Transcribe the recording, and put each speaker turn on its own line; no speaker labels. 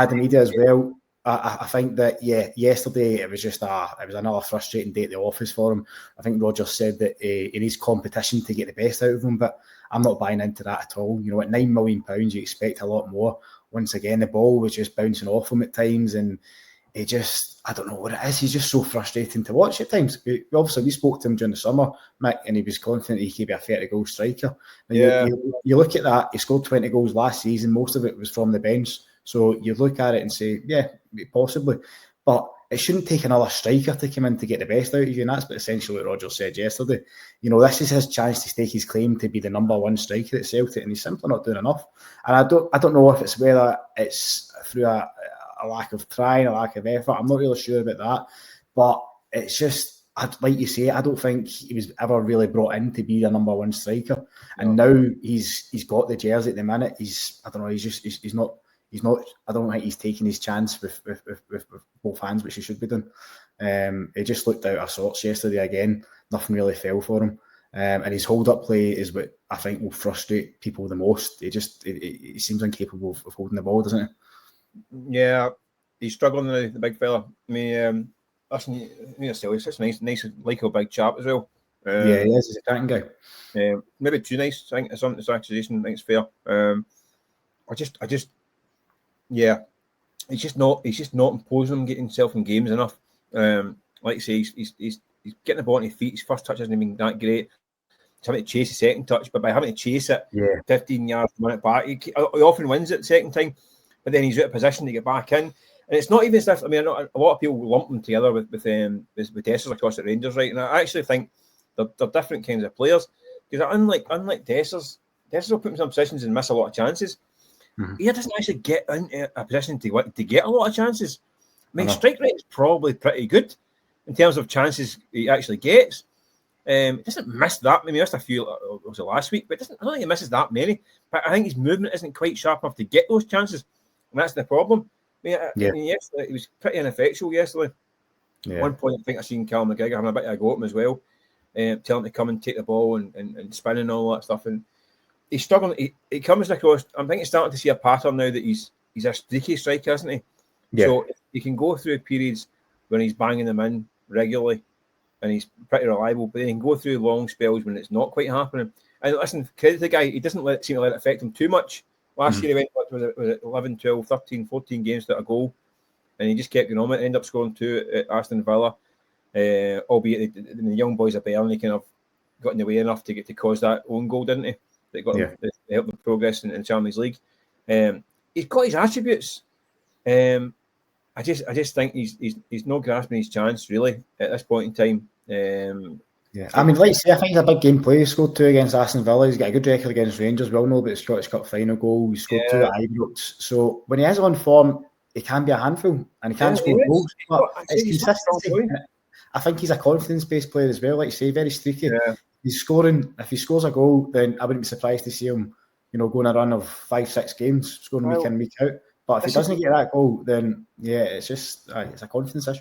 Adam Idah as well. I think that, yesterday it was another frustrating day at the office for him. I think Roger said that he needs competition to get the best out of him, but I'm not buying into that at all. You know, at £9 million, you expect a lot more. Once again, the ball was just bouncing off him at times, and I don't know what it is. He's just so frustrating to watch at times. Obviously, we spoke to him during the summer, Mick, and he was confident he could be a 30-goal striker. You look at that, he scored 20 goals last season. Most of it was from the bench. So you look at it and say, yeah, possibly. But it shouldn't take another striker to come in to get the best out of you. And that's essentially what Roger said yesterday. You know, this is his chance to stake his claim to be the number one striker at Celtic, and he's simply not doing enough. And I don't know if it's whether it's through a lack of trying, a lack of effort. I'm not really sure about that. But it's just, like you say, I don't think he was ever really brought in to be the number one striker. And now he's got the jersey at the minute. He's not. I don't think he's taking his chance with both hands, which he should be doing. He just looked out of sorts yesterday again. Nothing really fell for him. And his hold-up play is what I think will frustrate people the most. He seems incapable of holding the ball, doesn't he?
Yeah, he's struggling, the big fella. I mean, listen, he's such a nice, likeable big chap as well.
He is. He's a cracking guy.
Maybe too nice. I think some accusation. I think it's fair. He's just not imposing him, getting himself in games enough. Like I say, he's getting the ball on his feet. His first touch hasn't been that great. He's having to chase the second touch, but by having to chase it 15 yards from it back, he often wins it the second time, but then he's out of position to get back in. And it's not even stuff. I mean, I know a lot of people lump them together with Dessers across the Rangers, right? And I actually think they're different kinds of players, because unlike Dessers will put himself in positions and miss a lot of chances. Mm-hmm. He doesn't actually get into a position to get a lot of chances. I mean, strike rate is probably pretty good in terms of chances he actually gets. He doesn't miss that. I mean, he missed a few, was it last week? But I don't think he misses that many. But I think his movement isn't quite sharp enough to get those chances, and that's the problem. I mean, yesterday, he was pretty ineffectual yesterday. At one point, I think I seen Cal McGregor having a bit of a go at him as well, telling him to come and take the ball and spin and all that stuff. And he's struggling. He comes across. I'm thinking starting to see a pattern now that he's a streaky striker, isn't he? Yeah. So he can go through periods when he's banging them in regularly, and he's pretty reliable. But then he can go through long spells when it's not quite happening. And listen, credit the guy. He doesn't seem to let it affect him too much. Last year he went with 11, 12, 13, 14 games without a goal, and he just kept going on it. Ended up scoring 2 at Aston Villa, albeit the young boys at Burnley kind of got in the way enough to cause that own goal, didn't he? That got him to help the progress in Champions League. He's got his attributes. I just think he's not grasping his chance really at this point in time.
I mean, like I say, I think he's a big game player. He scored 2 against Aston Villa. He's got a good record against Rangers. We all know about the Scottish Cup final goal. He scored 2 at Ibrox. So when he is on form, he can be a handful and he can score goals. But it's consistency. I think he's a confidence-based player as well. Like you say, very streaky. Yeah. He's scoring. If he scores a goal, then I wouldn't be surprised to see him, going a run of 5-6 games, scoring week in, week out. But if he doesn't get that goal, then it's just it's a confidence issue.